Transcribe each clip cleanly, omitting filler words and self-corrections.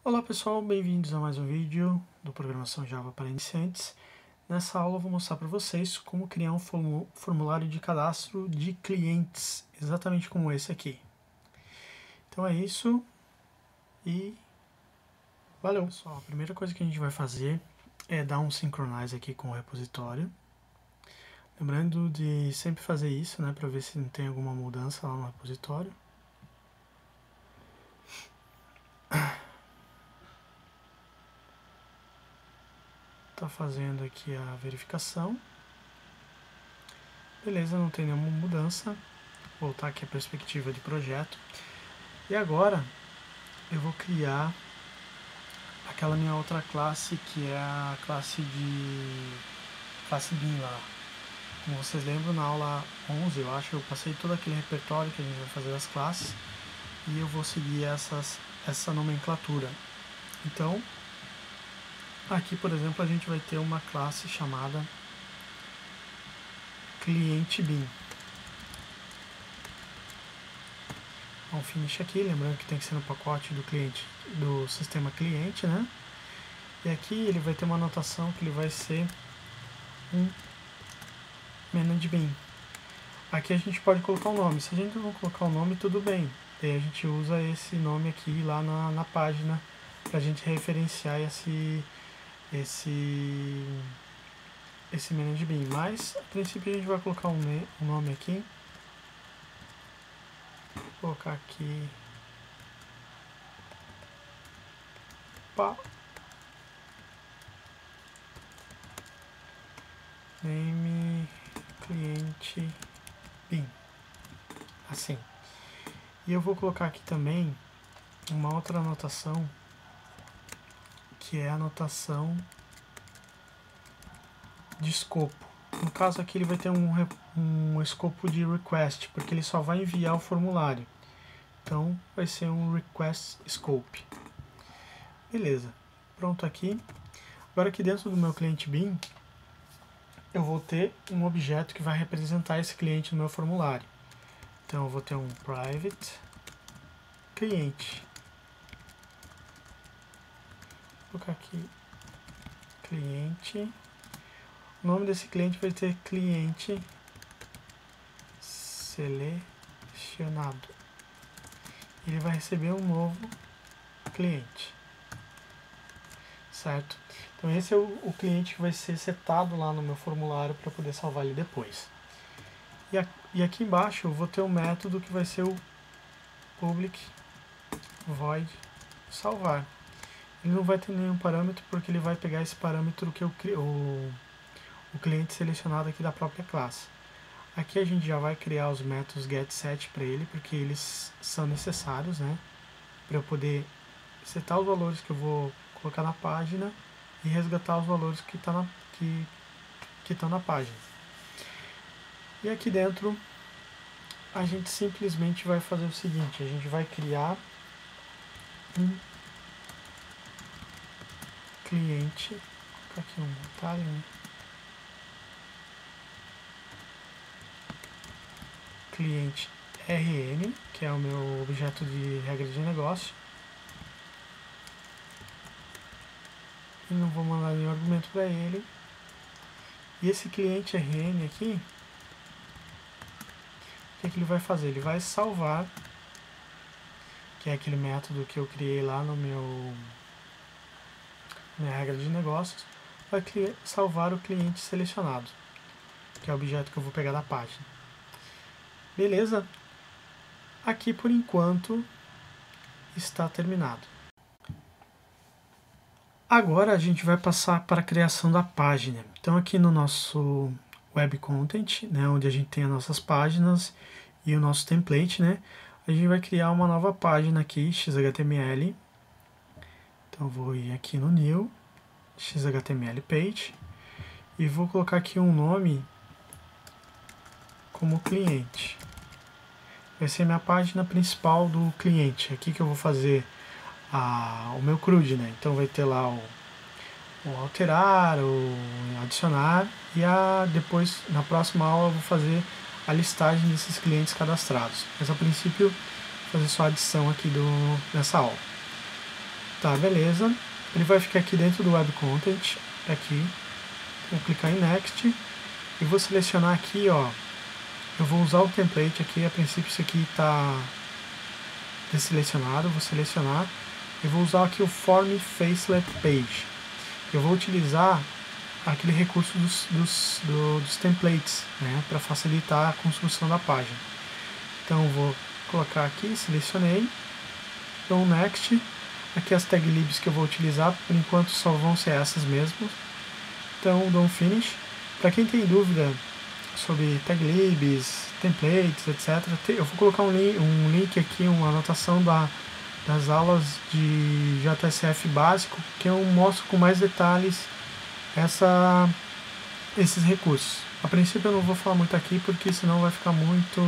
Olá pessoal, bem-vindos a mais um vídeo do Programação Java para Iniciantes. Nessa aula eu vou mostrar para vocês como criar um formulário de cadastro de clientes, exatamente como esse aqui. Então é isso e valeu! Pessoal, a primeira coisa que a gente vai fazer é dar um synchronize aqui com o repositório. Lembrando de sempre fazer isso, né, para ver se não tem alguma mudança lá no repositório. Está fazendo aqui a verificação. Beleza, não tem nenhuma mudança. Vou voltar aqui a perspectiva de projeto. E agora eu vou criar aquela minha outra classe, que é a classe BIM lá. Como vocês lembram, na aula 11, eu acho, eu passei todo aquele repertório que a gente vai fazer das classes e eu vou seguir essa nomenclatura. Então, aqui, por exemplo, a gente vai ter uma classe chamada cliente BIM. Um finish aqui, lembrando que tem que ser no pacote do cliente, do sistema cliente, né? E aqui ele vai ter uma anotação que ele vai ser um manage BIM. Aqui a gente pode colocar o nome. Se a gente não colocar o nome, tudo bem. Daí a gente usa esse nome aqui lá na página para a gente referenciar esse manage BIM. Mas a princípio a gente vai colocar um nome aqui. Vou colocar aqui name cliente BIM, assim. E eu vou colocar aqui também uma outra anotação, que é a anotação de escopo. No caso aqui ele vai ter um escopo de request, porque ele só vai enviar o formulário. Então vai ser um request scope. Beleza, pronto aqui. Agora aqui dentro do meu cliente BIM, eu vou ter um objeto que vai representar esse cliente no meu formulário. Então eu vou ter um private cliente. Vou colocar aqui cliente. O nome desse cliente vai ter cliente selecionado. Ele vai receber um novo cliente, certo? Então esse é o cliente que vai ser setado lá no meu formulário para poder salvar ele depois. E aqui embaixo eu vou ter um método que vai ser o public void salvar. Ele não vai ter nenhum parâmetro porque ele vai pegar esse parâmetro que eu criei, o cliente selecionado aqui da própria classe. Aqui a gente já vai criar os métodos getSet para ele, porque eles são necessários, né, para eu poder setar os valores que eu vou colocar na página e resgatar os valores que estão na página. E aqui dentro a gente simplesmente vai fazer o seguinte: a gente vai criar um cliente, vou colocar aqui um detalhe, né? Cliente RN, que é o meu objeto de regra de negócio. E não vou mandar nenhum argumento para ele. E esse cliente RN aqui, o que ele vai fazer? Ele vai salvar, que é aquele método que eu criei lá no minha regra de negócios, vai salvar o cliente selecionado, que é o objeto que eu vou pegar da página. Beleza? Aqui por enquanto está terminado. Agora a gente vai passar para a criação da página. Então aqui no nosso Web Content, né, onde a gente tem as nossas páginas e o nosso template, né, a gente vai criar uma nova página aqui, XHTML. Então eu vou ir aqui no New, XHTML Page, e vou colocar aqui um nome como cliente. Vai ser minha página principal do cliente. Aqui que eu vou fazer o meu CRUD, né? Então vai ter lá o alterar, o adicionar, e depois na próxima aula eu vou fazer a listagem desses clientes cadastrados. Mas a princípio vou fazer só a adição aqui nessa aula. Tá, beleza. Ele vai ficar aqui dentro do Web Content, aqui. Vou clicar em Next e vou selecionar aqui, ó. Eu vou usar o template aqui, a princípio isso aqui está desselecionado, vou selecionar e vou usar aqui o Form Facelet Page. Eu vou utilizar aquele recurso dos templates, né, para facilitar a construção da página. Então eu vou colocar aqui, selecionei, dou um Next, aqui as tag libs que eu vou utilizar, por enquanto só vão ser essas mesmas. Então dou um Finish. Para quem tem dúvida sobre tag libs, templates, etc., eu vou colocar um link aqui, uma anotação das aulas de JSF básico, que eu mostro com mais detalhes esses recursos. A princípio eu não vou falar muito aqui, porque senão vai ficar muita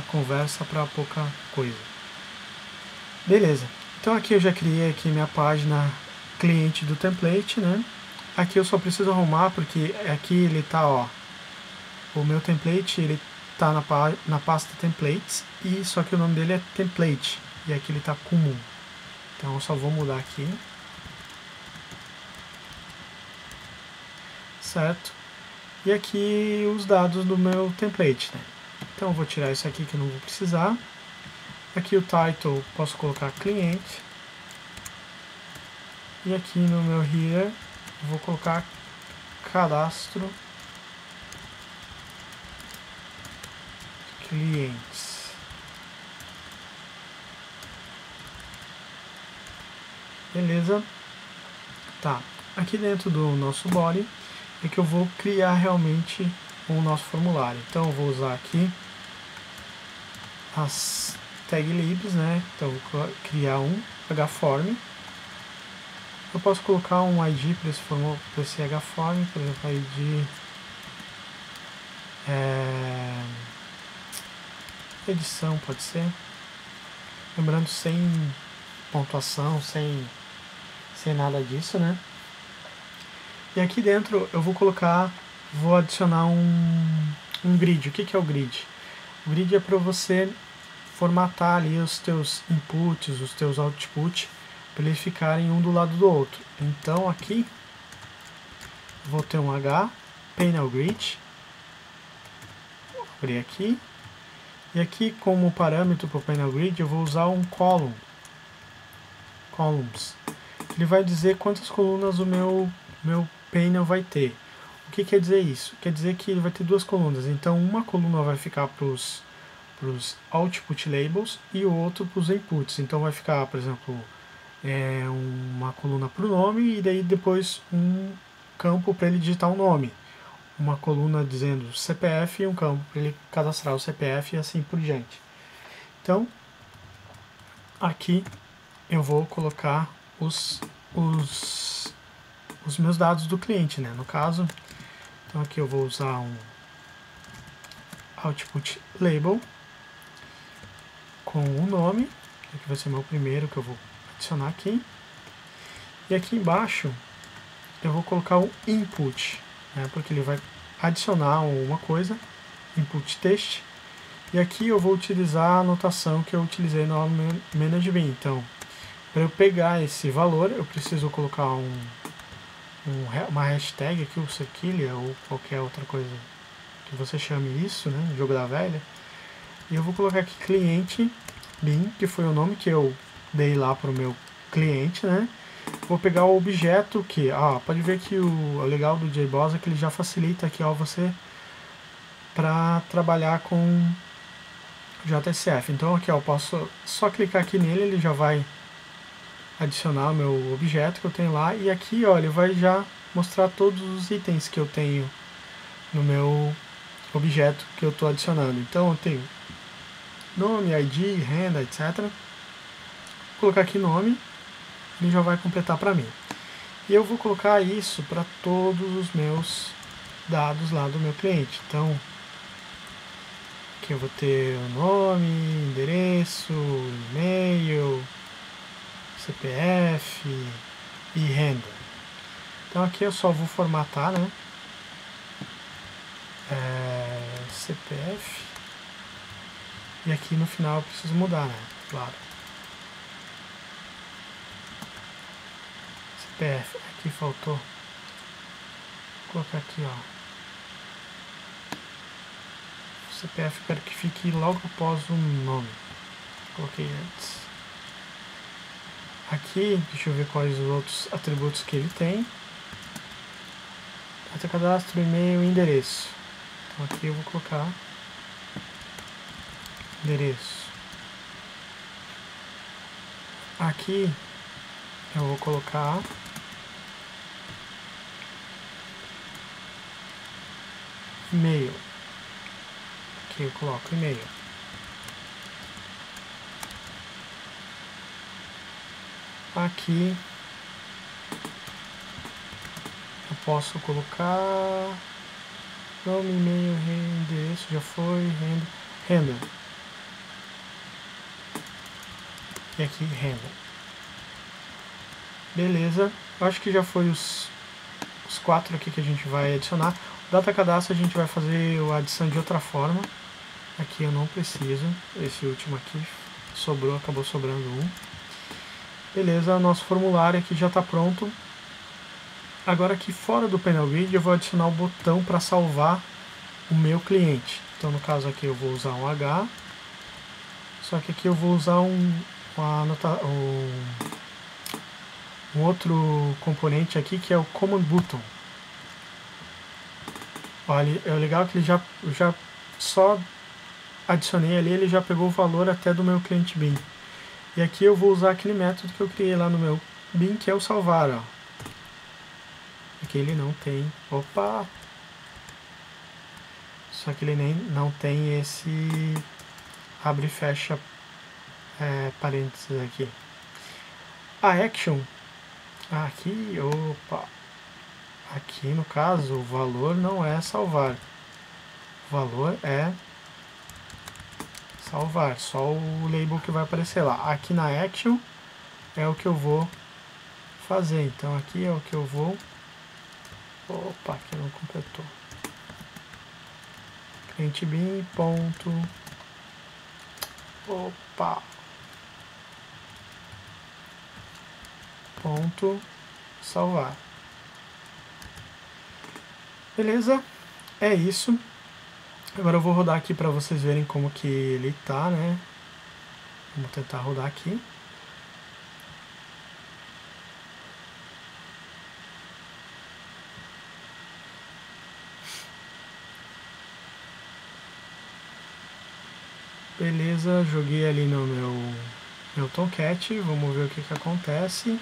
conversa para pouca coisa. Beleza, então aqui eu já criei aqui minha página cliente do template, né? Aqui eu só preciso arrumar, porque aqui ele tá, ó, o meu template, ele tá na pasta templates, e só que o nome dele é template, e aqui ele tá comum. Então eu só vou mudar aqui. Certo? E aqui os dados do meu template, né? Então eu vou tirar isso aqui que eu não vou precisar. Aqui o title posso colocar cliente. E aqui no meu header eu vou colocar cadastro clientes. Beleza? Tá. Aqui dentro do nosso body é que eu vou criar realmente o nosso formulário. Então eu vou usar aqui as tag libs, né? Então eu vou criar um hform. Eu posso colocar um ID para esse hform, por exemplo, ID edição, pode ser. Lembrando, sem pontuação, sem nada disso, né? E aqui dentro eu vou adicionar um grid. O que é o grid? O grid é para você formatar ali os teus inputs, os teus outputs, para eles ficarem um do lado do outro. Então aqui vou ter um panel grid, vou abrir aqui, e aqui como parâmetro para o panel grid eu vou usar um columns. Ele vai dizer quantas colunas o meu panel vai ter. O que quer dizer isso? Quer dizer que ele vai ter duas colunas. Então uma coluna vai ficar para os output labels e o outro para os inputs. Então vai ficar, por exemplo, uma coluna para o nome e daí depois um campo para ele digitar o nome. Uma coluna dizendo CPF e um campo para ele cadastrar o CPF e assim por diante. Então aqui eu vou colocar os meus dados do cliente, né? No caso, então aqui eu vou usar um output label com o nome, que vai ser meu primeiro que eu vou adicionar aqui. E aqui embaixo eu vou colocar o input, né? Porque ele vai adicionar uma coisa, input text. E aqui eu vou utilizar a anotação que eu utilizei no manage-bin. Então, para eu pegar esse valor, eu preciso colocar uma hashtag aqui, o Sequilha, ou qualquer outra coisa que você chame isso, né, jogo da velha. E eu vou colocar aqui cliente bin, que foi o nome que eu dei lá para o meu cliente, né. Vou pegar o objeto que, pode ver que o legal do JBoss é que ele já facilita aqui, você para trabalhar com JSF. Então aqui, eu posso só clicar aqui nele, ele já vai adicionar o meu objeto que eu tenho lá, e aqui ele vai já mostrar todos os itens que eu tenho no meu objeto que eu estou adicionando. Então eu tenho nome, ID, renda, etc. Vou colocar aqui nome, ele já vai completar para mim. E eu vou colocar isso para todos os meus dados lá do meu cliente. Então aqui eu vou ter o nome, endereço, e-mail, CPF e renda. Então aqui eu só vou formatar, né? CPF. E aqui no final eu preciso mudar, né? Claro. CPF, aqui faltou. Vou colocar aqui, ó. O CPF eu quero que fique logo após o nome. Coloquei antes. Aqui, deixa eu ver quais os outros atributos que ele tem. Data cadastro, e-mail e endereço. Então aqui eu vou colocar endereço. Aqui eu vou colocar e-mail. Aqui eu coloco e-mail. Aqui eu posso colocar nome, e-mail, endereço, já foi, renda. E aqui renda. Beleza, acho que já foi os 4 aqui que a gente vai adicionar. O data cadastro a gente vai fazer a adição de outra forma. Aqui eu não preciso, esse último aqui sobrou, acabou sobrando um. Beleza, nosso formulário aqui já está pronto. Agora aqui fora do painel grid eu vou adicionar o botão para salvar o meu cliente. Então no caso aqui eu vou usar um H, só que aqui eu vou usar um outro componente aqui que é o Command Button. Olha, é legal que ele eu já só adicionei ali, ele já pegou o valor até do meu cliente BIM. E aqui eu vou usar aquele método que eu criei lá no meu BIM, que é o salvar, ó. Aqui ele não tem, opa! Só que ele não tem esse abre e fecha parênteses aqui. A action, aqui, opa! Aqui no caso o valor não é salvar, o valor é salvar, só o label que vai aparecer lá. Aqui na action é o que eu vou fazer, então aqui é o que eu vou, opa, aqui não completou, cliente BIM, ponto, opa, ponto, salvar. Beleza, é isso. Agora eu vou rodar aqui para vocês verem como que ele tá, né? Vamos tentar rodar aqui. Beleza, joguei ali no meu Tomcat, vamos ver o que acontece.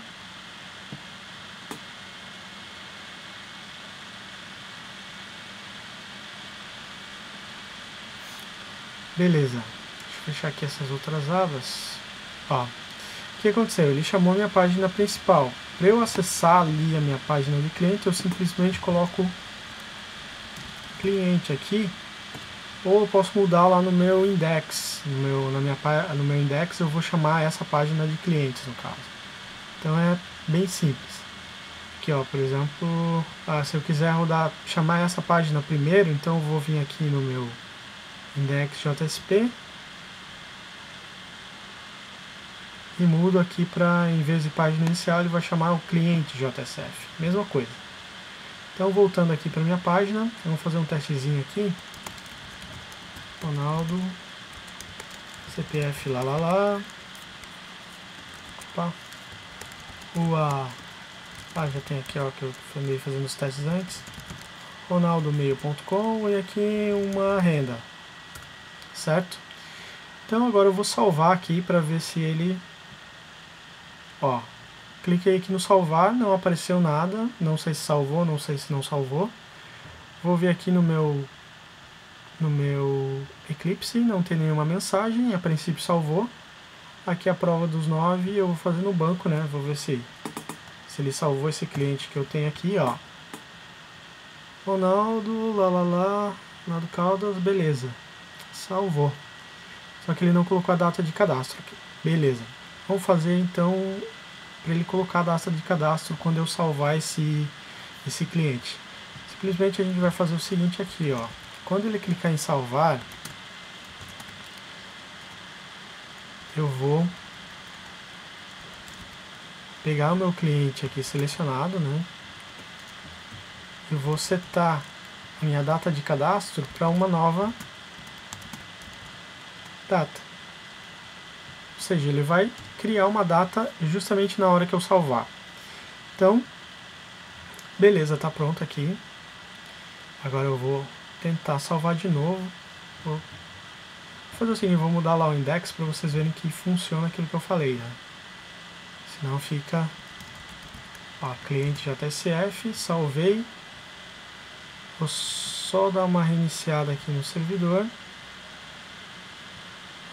Beleza, deixa eu fechar aqui essas outras abas. Ó, o que aconteceu? Ele chamou minha página principal. Para eu acessar ali a minha página de cliente, eu simplesmente coloco cliente aqui, ou eu posso mudar lá no meu index. No meu index eu vou chamar essa página de clientes, no caso. Então é bem simples. Aqui, ó, por exemplo, se eu quiser chamar essa página primeiro, então eu vou vir aqui no meu index JSP e mudo aqui para, em vez de página inicial, ele vai chamar o cliente JSF, mesma coisa. Então voltando aqui para minha página, vamos fazer um testezinho aqui. Ronaldo, CPF lá. Opa. Já tem aqui, ó, que eu andei fazendo os testes antes. ronaldomeio.com e aqui uma renda. Certo? Então agora eu vou salvar aqui para ver se ele, ó, cliquei aqui no salvar, não apareceu nada, não sei se salvou, não sei se não salvou. Vou ver aqui no meu Eclipse, não tem nenhuma mensagem, a princípio salvou. Aqui a prova dos 9 eu vou fazer no banco, né? Vou ver se ele salvou esse cliente que eu tenho aqui, ó. Ronaldo, Ronaldo Caldas, beleza. Salvou. Só que ele não colocou a data de cadastro aqui. Beleza. Vamos fazer então para ele colocar a data de cadastro quando eu salvar esse cliente. Simplesmente a gente vai fazer o seguinte aqui, ó. Quando ele clicar em salvar, eu vou pegar o meu cliente aqui selecionado, né? E vou setar a minha data de cadastro para uma nova data. Ou seja, ele vai criar uma data justamente na hora que eu salvar. Então, beleza, tá pronto aqui. Agora eu vou tentar salvar de novo. Vou fazer o seguinte, vou mudar lá o index para vocês verem que funciona aquilo que eu falei, né? Senão fica, ó, cliente JSF, salvei. Vou só dar uma reiniciada aqui no servidor.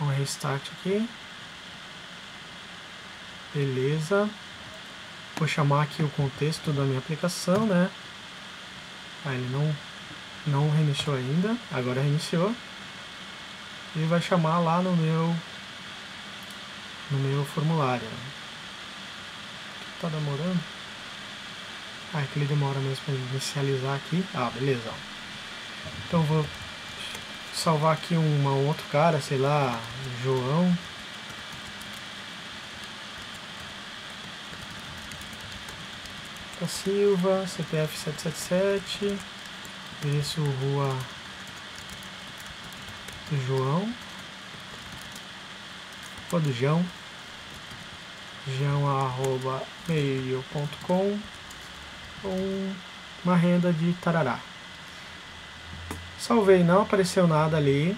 Um restart aqui. Beleza. Vou chamar aqui o contexto da minha aplicação, né? Ah, ele não reiniciou ainda. Agora reiniciou. Ele vai chamar lá no meu formulário. Tá demorando? Ah, é que ele demora mesmo para inicializar aqui. Ah, beleza. Então vou salvar aqui um outro cara, sei lá, João. Da Silva, CPF 777, endereço Rua do João, Rua do João, joão@mail.com, com uma renda de tarará. Salvei, não apareceu nada ali.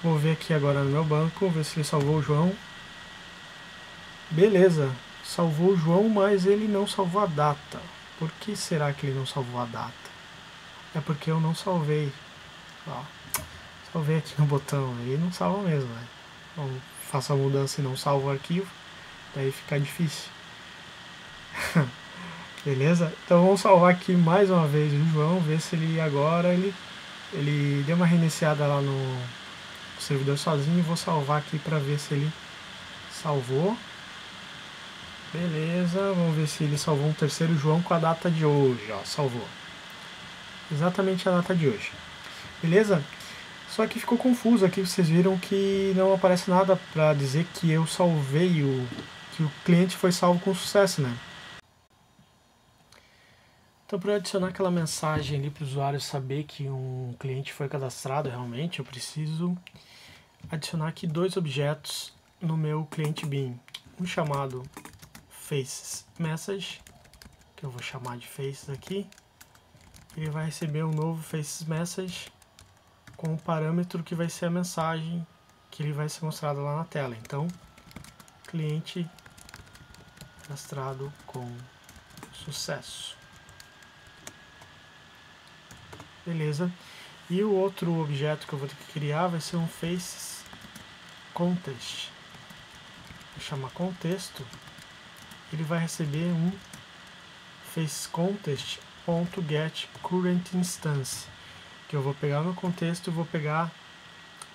Vou ver aqui agora no meu banco, ver se ele salvou o João. Beleza, salvou o João, mas ele não salvou a data. Por que será que ele não salvou a data? É porque eu não salvei. Ó, salvei aqui no botão, ele não salva mesmo, né? Então, faço a mudança e não salvo o arquivo, daí fica difícil. Beleza? Então vamos salvar aqui mais uma vez o João, ver se ele agora ele deu uma reiniciada lá no servidor sozinho. E vou salvar aqui para ver se ele salvou. Beleza, vamos ver se ele salvou um terceiro João com a data de hoje, ó, salvou. Exatamente a data de hoje. Beleza? Só que ficou confuso aqui, vocês viram que não aparece nada para dizer que eu salvei que o cliente foi salvo com sucesso, né? Então, para adicionar aquela mensagem ali para o usuário saber que um cliente foi cadastrado realmente, eu preciso adicionar aqui dois objetos no meu cliente BIM. Um chamado Faces Message, que eu vou chamar de Faces aqui. Ele vai receber um novo Faces Message com o parâmetro que vai ser a mensagem que ele vai ser mostrado lá na tela. Então, cliente cadastrado com sucesso. Beleza. E o outro objeto que eu vou ter que criar vai ser um Faces Contest. Vou chamar contexto. Ele vai receber um Faces Contest.getCurrentInstance, que eu vou pegar no contexto e vou pegar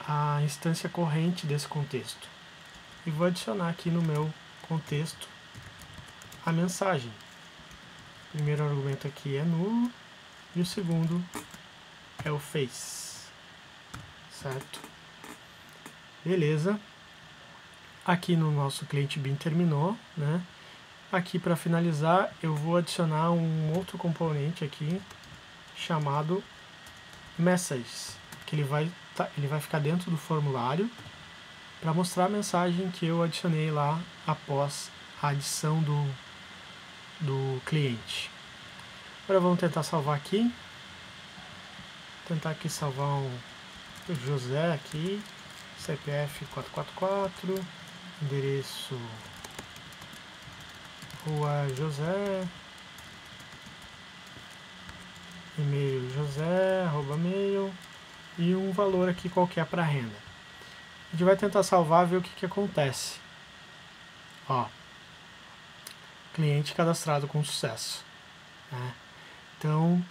a instância corrente desse contexto e vou adicionar aqui no meu contexto a mensagem. O primeiro argumento aqui é nulo e o segundo é o face, certo? Beleza. Aqui no nosso cliente BIM terminou, né? Aqui para finalizar eu vou adicionar um outro componente aqui chamado Messages, que ele vai ficar dentro do formulário para mostrar a mensagem que eu adicionei lá após a adição do cliente. Agora vamos tentar salvar aqui. Tentar aqui salvar o José aqui, CPF 444, endereço Rua José, e-mail josé@mail e um valor aqui qualquer para renda. A gente vai tentar salvar e ver o que acontece. Ó, cliente cadastrado com sucesso, né? Então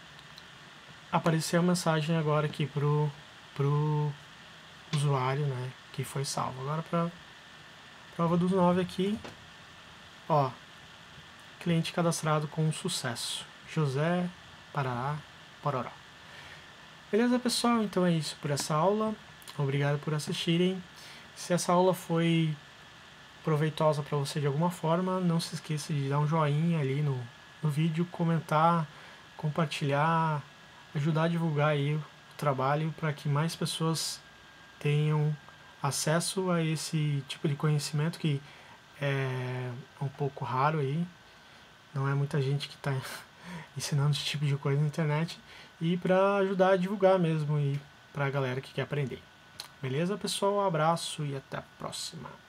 apareceu a mensagem agora aqui pro usuário, né, que foi salvo. Agora para prova dos 9 aqui, ó, cliente cadastrado com sucesso, José Parará Pororó. Beleza, pessoal? Então é isso por essa aula. Obrigado por assistirem. Se essa aula foi proveitosa para você de alguma forma, não se esqueça de dar um joinha ali no vídeo, comentar, compartilhar, ajudar a divulgar aí o trabalho para que mais pessoas tenham acesso a esse tipo de conhecimento que é um pouco raro aí, não é muita gente que está ensinando esse tipo de coisa na internet, e para ajudar a divulgar mesmo e para a galera que quer aprender. Beleza, pessoal? Um abraço e até a próxima.